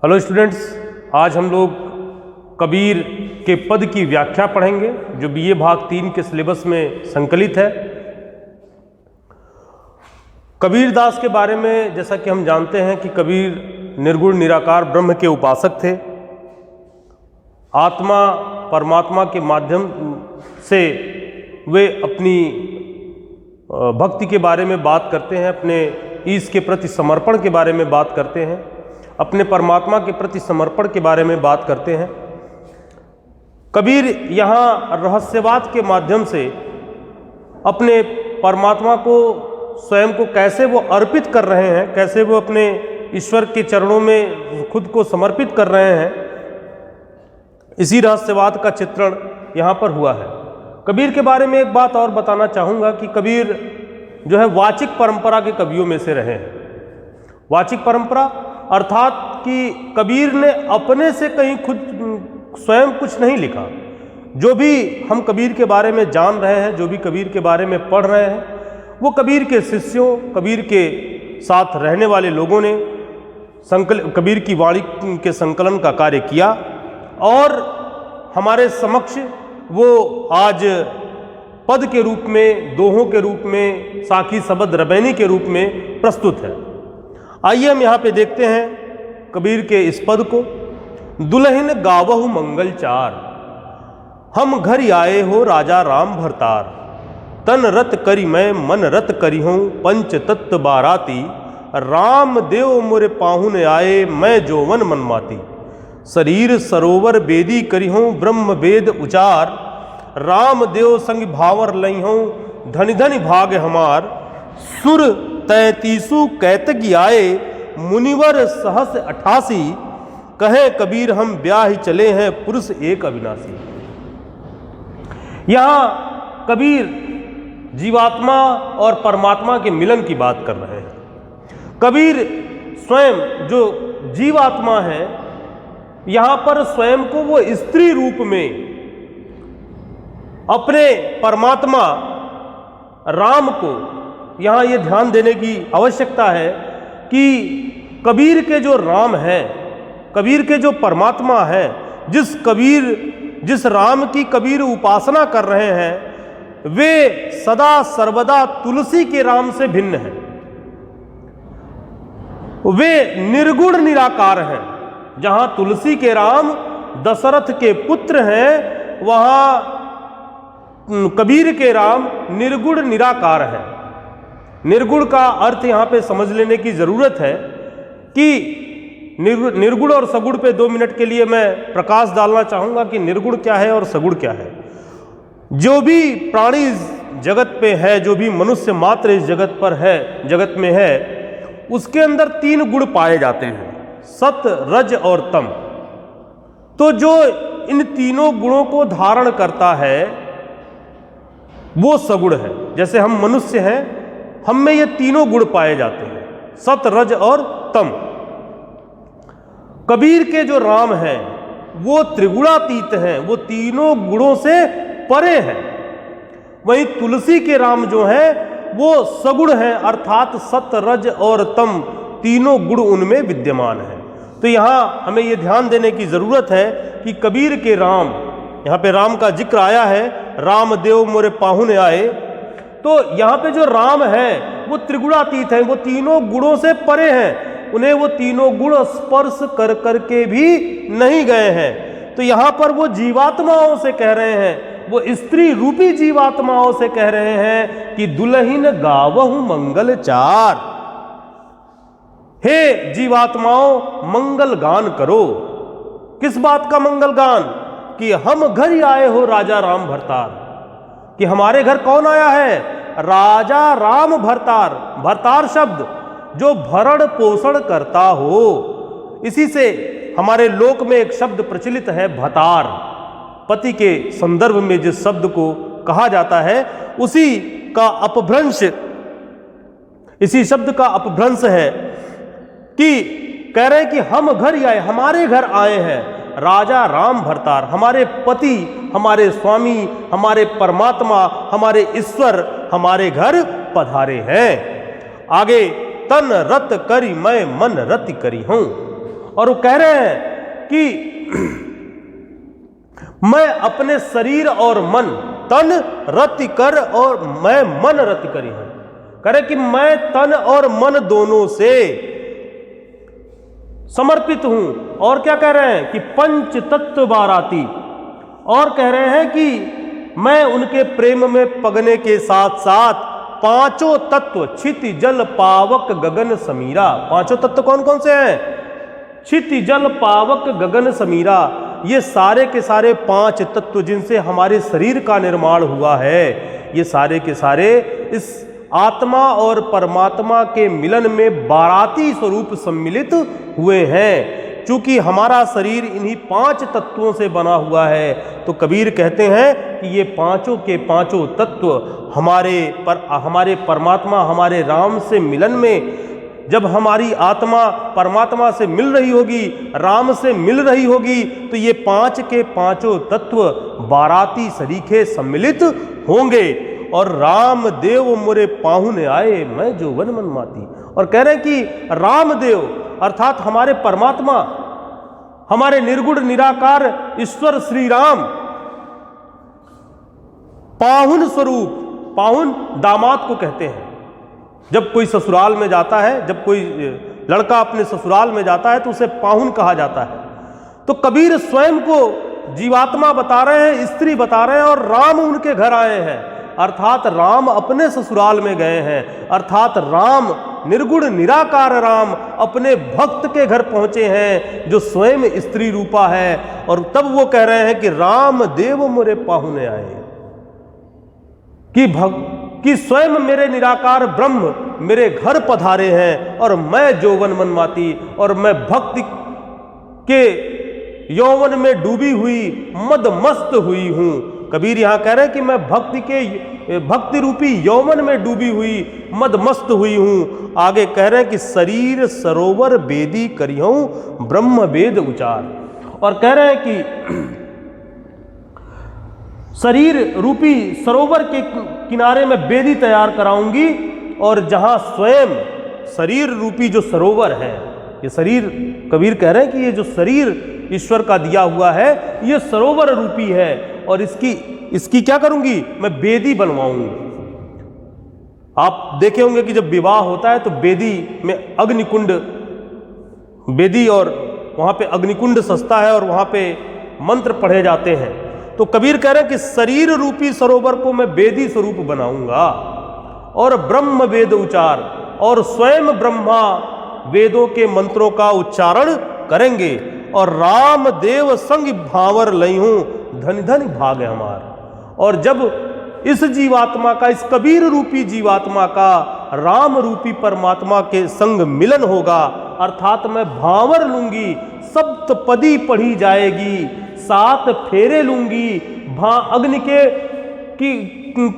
Hello students, आज हम लोग कबीर के पद की व्याख्या पढ़ेंगे जो बीए भाग 3 के सिलेबस में संकलित है। कबीर दास के बारे में जैसा कि हम जानते हैं कि कबीर निर्गुण निराकार ब्रह्म के उपासक थे। आत्मा परमात्मा के माध्यम से वे अपनी भक्ति के बारे में बात करते हैं, अपने ईश के प्रति समर्पण के बारे में बात करते हैं, अपने परमात्मा के प्रति समर्पण के बारे में बात करते हैं। कबीर यहाँ रहस्यवाद के माध्यम से अपने परमात्मा को स्वयं को कैसे वो अर्पित कर रहे हैं, कैसे वो अपने ईश्वर के चरणों में खुद को समर्पित कर रहे हैं, इसी रहस्यवाद का चित्रण यहाँ पर हुआ है। कबीर के बारे में एक बात और बताना चाहूँगा कि कबीर जो है वाचिक परंपरा के कवियों में से रहे हैं। वाचिक परंपरा अर्थात कि कबीर ने अपने से कहीं खुद स्वयं कुछ नहीं लिखा। जो भी हम कबीर के बारे में जान रहे हैं, जो भी कबीर के बारे में पढ़ रहे हैं, वो कबीर के शिष्यों, कबीर के साथ रहने वाले लोगों ने कबीर की वाणी के संकलन का कार्य किया और हमारे समक्ष वो आज पद के रूप में, दोहों के रूप में, साखी शबद रबैनी के रूप में प्रस्तुत है। आइए हम यहाँ पे देखते हैं कबीर के इस पद को। दुल्हन गावहु मंगल चार, हम घर आए हो राजा राम भरतार। तन रत करी मैं मन रत करी हूँ, पंच तत्व बाराती। राम देव मोरे पाहुन आए, मैं जोवन मनमाती। शरीर सरोवर बेदी करी हूँ, ब्रह्म वेद उचार। राम देव संग भावर लई हूँ, धनि धनि भाग हमार। सुर 33 कैतकी आए, मुनिवर सहस 88। कहे कबीर हम ब्याह चले हैं, पुरुष एक अविनाशी। यहाँ कबीर जीवात्मा और परमात्मा के मिलन की बात कर रहे हैं। कबीर स्वयं जो जीवात्मा है, यहाँ पर स्वयं को वो स्त्री रूप में अपने परमात्मा राम को, यहाँ ये ध्यान देने की आवश्यकता है कि कबीर के जो राम है, कबीर के जो परमात्मा है, जिस राम की कबीर उपासना कर रहे हैं, वे सदा सर्वदा तुलसी के राम से भिन्न हैं। वे निर्गुण निराकार हैं। जहां तुलसी के राम दशरथ के पुत्र हैं, वहां कबीर के राम निर्गुण निराकार है। निर्गुण का अर्थ यहाँ पे समझ लेने की जरूरत है कि निर्गुण और सगुण पे 2 मिनट के लिए मैं प्रकाश डालना चाहूँगा कि निर्गुण क्या है और सगुण क्या है। जो भी प्राणी जगत पे है, जो भी मनुष्य मात्र इस जगत पर है, जगत में है, उसके अंदर 3 गुण पाए जाते हैं, सत, रज और तम। तो जो इन तीनों गुणों को धारण करता है वो सगुण है। जैसे हम मनुष्य हैं, हम में ये तीनों गुण पाए जाते हैं, सत, रज और तम। कबीर के जो राम हैं वो त्रिगुणातीत हैं, वो तीनों गुणों से परे हैं। वहीं तुलसी के राम जो हैं वो सगुण हैं, अर्थात सत, रज और तम तीनों गुण उनमें विद्यमान हैं। तो यहाँ हमें ये ध्यान देने की जरूरत है कि कबीर के राम, यहाँ पे राम का जिक्र आया है, राम देव मोरे पाहुन आए। तो यहाँ पे जो राम है वो त्रिगुणातीत हैं, वो तीनों गुणों से परे हैं, उन्हें वो तीनों गुण स्पर्श कर करके भी नहीं गए हैं। तो यहाँ पर वो जीवात्माओं से कह रहे हैं, वो स्त्री रूपी जीवात्माओं से कह रहे हैं कि दुल्हन गावहु मंगल चार। हे जीवात्माओं, मंगल गान करो। किस बात का मंगल गान? कि हम घर आए हो राजा राम भरतार। कि हमारे घर कौन आया है? राजा राम भरतार। भरतार शब्द जो भरण पोषण करता हो, इसी से हमारे लोक में एक शब्द प्रचलित है भतार। पति के संदर्भ में जिस शब्द को कहा जाता है, उसी का अपभ्रंश, इसी शब्द का अपभ्रंश है कि कह रहे हैं कि हम घर आए, हमारे घर आए हैं राजा राम भरतार। हमारे पति, हमारे स्वामी, हमारे परमात्मा, हमारे ईश्वर हमारे घर पधारे हैं। आगे तन रत करी मैं मन रति करी हूं। और वो कह रहे हैं कि मैं अपने शरीर और मन, तन रति कर और मैं मन रति करी हूं। कह रहे कि मैं तन और मन दोनों से समर्पित हूं। और क्या कह रहे हैं कि पंच तत्व बाराती, और कह रहे हैं कि मैं उनके प्रेम में पगने के साथ साथ पांचों तत्व क्षिति जल पावक गगन समीरा। पांचों तत्व कौन कौन से हैं? क्षिति जल पावक गगन समीरा, ये सारे के सारे पांच तत्व जिनसे हमारे शरीर का निर्माण हुआ है, ये सारे के सारे इस आत्मा और परमात्मा के मिलन में बाराती स्वरूप सम्मिलित हुए हैं। चूंकि हमारा शरीर इन्हीं पांच तत्वों से बना हुआ है, तो कबीर कहते हैं कि ये पांचों के पांचों तत्व हमारे परमात्मा, हमारे राम से मिलन में, जब हमारी आत्मा परमात्मा से मिल रही होगी, राम से मिल रही होगी, तो ये पांच के पांचों तत्व बाराती सरीखे सम्मिलित होंगे। और रामदेव मोरे पाहुने आए, मैं जो वन मन माती। और कह रहे हैं कि रामदेव अर्थात हमारे परमात्मा, हमारे निर्गुण निराकार ईश्वर श्री राम पाहुन स्वरूप, पाहुन दामाद को कहते हैं। जब कोई ससुराल में जाता है, जब कोई लड़का अपने ससुराल में जाता है तो उसे पाहुन कहा जाता है। तो कबीर स्वयं को जीवात्मा बता रहे हैं, स्त्री बता रहे हैं, और राम उनके घर आए हैं, अर्थात राम अपने ससुराल में गए हैं, अर्थात राम निर्गुण निराकार राम अपने भक्त के घर पहुंचे हैं जो स्वयं स्त्री रूपा है। और तब वो कह रहे हैं कि रामदेव मोरे पाहुने आए, कि स्वयं मेरे निराकार ब्रह्म मेरे घर पधारे हैं, और मैं जोवन मनमाती, और मैं भक्ति के यौवन में डूबी हुई मदमस्त हुई हूं। कबीर यहां कह रहे हैं कि मैं भक्ति रूपी यौवन में डूबी हुई मदमस्त हुई हूं। आगे कह रहे हैं कि शरीर सरोवर बेदी करिहूं ब्रह्म वेद उचार। और कह रहे हैं कि शरीर रूपी सरोवर के किनारे में बेदी तैयार कराऊंगी, और जहां स्वयं शरीर रूपी जो सरोवर है, ये शरीर, कबीर कह रहे हैं कि ये जो शरीर ईश्वर का दिया हुआ है ये सरोवर रूपी है, और इसकी क्या करूंगी, मैं बेदी बनवाऊंगी। आप देखे होंगे कि जब विवाह होता है तो बेदी में अग्निकुंड, बेदी, और वहां पे अग्निकुंड सजता है और वहां पे मंत्र पढ़े जाते हैं। तो कबीर कह रहे हैं कि शरीर रूपी सरोवर को मैं बेदी स्वरूप बनाऊंगा, और ब्रह्म वेद उचार, और स्वयं ब्रह्मा वेदों के मंत्रों का उच्चारण करेंगे, और रामदेव संग भावर लई हूं धन धन भाग हमार। और जब इस जीवात्मा का, इस कबीर रूपी जीवात्मा का राम रूपी परमात्मा के संग मिलन होगा, अर्थात मैं भावर लूंगी, सप्तपदी पढ़ी जाएगी, 7 फेरे लूंगी, अग्नि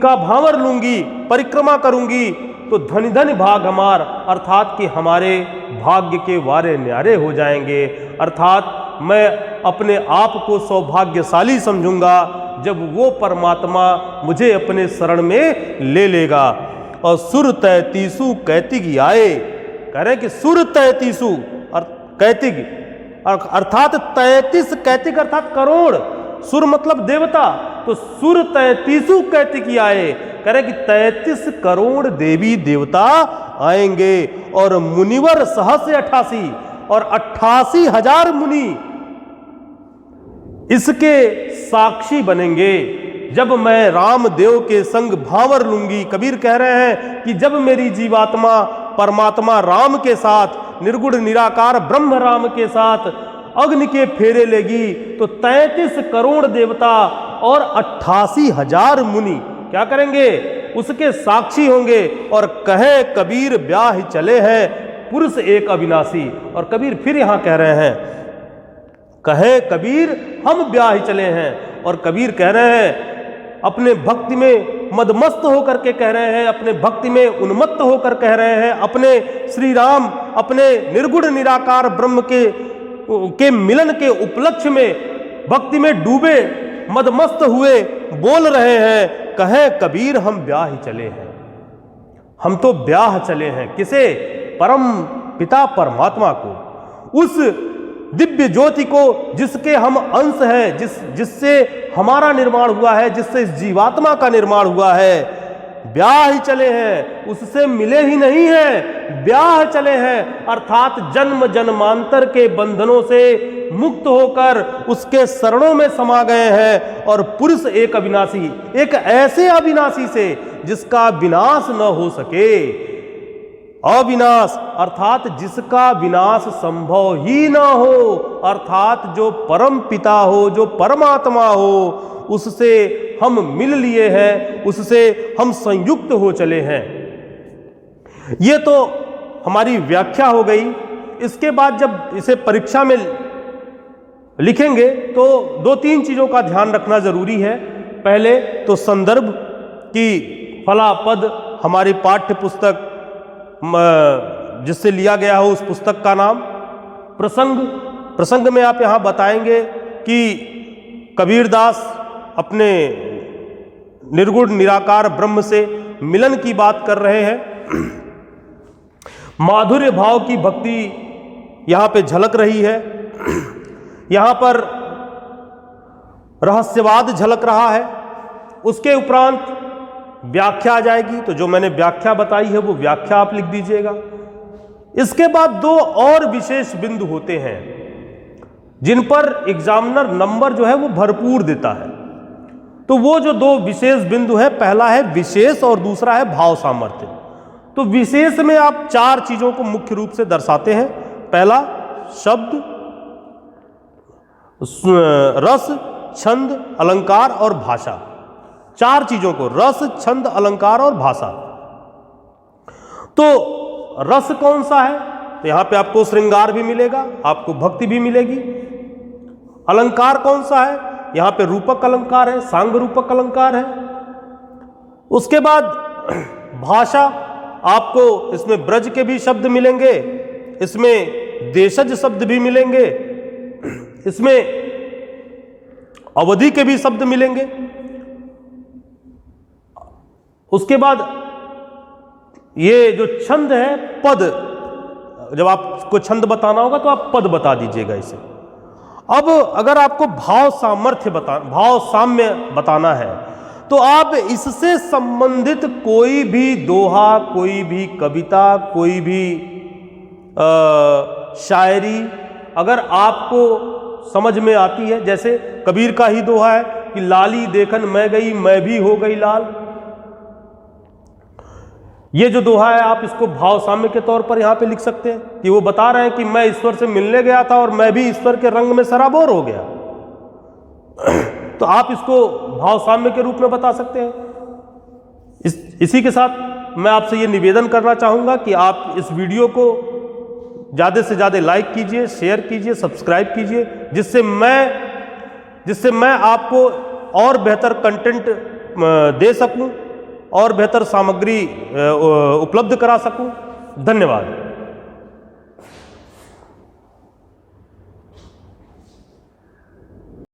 का भावर लूंगी, परिक्रमा करूंगी, तो धन धन भाग हमार, अर्थात कि हमारे भाग्य के वारे न्यारे हो जाएंगे। अर्थात मैं अपने आप को सौभाग्यशाली समझूंगा जब वो परमात्मा मुझे अपने शरण में ले लेगा। और सुर तैतीसु कैतिक आए, कह रहे कि सुर तैतीसु कैतिक अर्थात 33 कैतिक अर्थात करोड़, सुर मतलब देवता, तो सुर 33 कैतिक आए। कह रहे कि 33 करोड़ देवी देवता आएंगे, और मुनिवर सहस्र 88, और 88,000 मुनि इसके साक्षी बनेंगे जब मैं रामदेव के संग भावर लूंगी। कबीर कह रहे हैं कि जब मेरी जीवात्मा परमात्मा राम के साथ, निर्गुण निराकार ब्रह्म राम के साथ अग्नि के फेरे लेगी, तो 33 करोड़ देवता और 88,000 मुनि क्या करेंगे, उसके साक्षी होंगे। और कहे कबीर ब्याह चले हैं पुरुष एक अविनाशी। और कबीर फिर यहां कह रहे हैं, कहे कबीर हम ब्याह चले हैं। और कबीर कह रहे हैं अपने भक्ति में मदमस्त होकर के कह रहे हैं, अपने भक्ति में उन्मत्त होकर कह रहे हैं, अपने श्री राम, अपने निर्गुण निराकार ब्रह्म के मिलन के उपलक्ष्य में भक्ति में डूबे मदमस्त हुए बोल रहे हैं, कहे कबीर हम ब्याह चले हैं। हम तो ब्याह चले हैं किसे, परम पिता परमात्मा को, उस दिव्य ज्योति को, जिसके हम अंश हैं, जिससे हमारा निर्माण हुआ है, जिससे इस जीवात्मा का निर्माण हुआ है, ब्याह ही चले हैं, उससे मिले ही नहीं हैं, ब्याह चले हैं, अर्थात जन्म जन्मांतर के बंधनों से मुक्त होकर उसके शरणों में समा गए हैं। और पुरुष एक अविनाशी, एक ऐसे अविनाशी से जिसका विनाश न हो सके, अविनाश अर्थात जिसका विनाश संभव ही ना हो, अर्थात जो परम पिता हो, जो परमात्मा हो, उससे हम मिल लिए हैं, उससे हम संयुक्त हो चले हैं। ये तो हमारी व्याख्या हो गई। इसके बाद जब इसे परीक्षा में लिखेंगे तो 2-3 चीजों का ध्यान रखना जरूरी है। पहले तो संदर्भ की फला पद, हमारी पाठ्य पुस्तक जिससे लिया गया हो उस पुस्तक का नाम। प्रसंग में आप यहां बताएंगे कि कबीरदास अपने निर्गुण निराकार ब्रह्म से मिलन की बात कर रहे हैं। माधुर्य भाव की भक्ति यहां पे झलक रही है, यहां पर रहस्यवाद झलक रहा है। उसके उपरांत व्याख्या आ जाएगी, तो जो मैंने व्याख्या बताई है वो व्याख्या आप लिख दीजिएगा। इसके बाद 2 और विशेष बिंदु होते हैं जिन पर एग्जामिनर नंबर जो है वो भरपूर देता है। तो वो जो 2 विशेष बिंदु है, पहला है विशेष और दूसरा है भाव सामर्थ्य। तो विशेष में आप 4 चीजों को मुख्य रूप से दर्शाते हैं। पहला शब्द, रस, छंद, अलंकार और भाषा। 4 चीजों को, रस, छंद, अलंकार और भाषा। तो रस कौन सा है? तो यहां पे आपको श्रृंगार भी मिलेगा, आपको भक्ति भी मिलेगी। अलंकार कौन सा है? यहां पे रूपक अलंकार है, सांग रूपक अलंकार है। उसके बाद भाषा, आपको इसमें ब्रज के भी शब्द मिलेंगे, इसमें देशज शब्द भी मिलेंगे, इसमें अवधि के भी शब्द मिलेंगे। उसके बाद ये जो छंद है, पद, जब आपको छंद बताना होगा तो आप पद बता दीजिएगा इसे। अब अगर आपको भाव साम्य बताना है तो आप इससे संबंधित कोई भी दोहा, कोई भी कविता, कोई भी शायरी अगर आपको समझ में आती है, जैसे कबीर का ही दोहा है कि लाली देखन मैं गई, मैं भी हो गई लाल। ये जो दोहा है आप इसको भाव साम्य के तौर पर यहां पे लिख सकते हैं कि वो बता रहे हैं कि मैं ईश्वर से मिलने गया था और मैं भी ईश्वर के रंग में सराबोर हो गया। तो आप इसको भाव साम्य के रूप में बता सकते हैं। इसी के साथ मैं आपसे ये निवेदन करना चाहूंगा कि आप इस वीडियो को ज़्यादा से ज़्यादा लाइक कीजिए, शेयर कीजिए, सब्सक्राइब कीजिए, जिससे मैं आपको और बेहतर कंटेंट दे सकूं और बेहतर सामग्री उपलब्ध करा सकूं। धन्यवाद।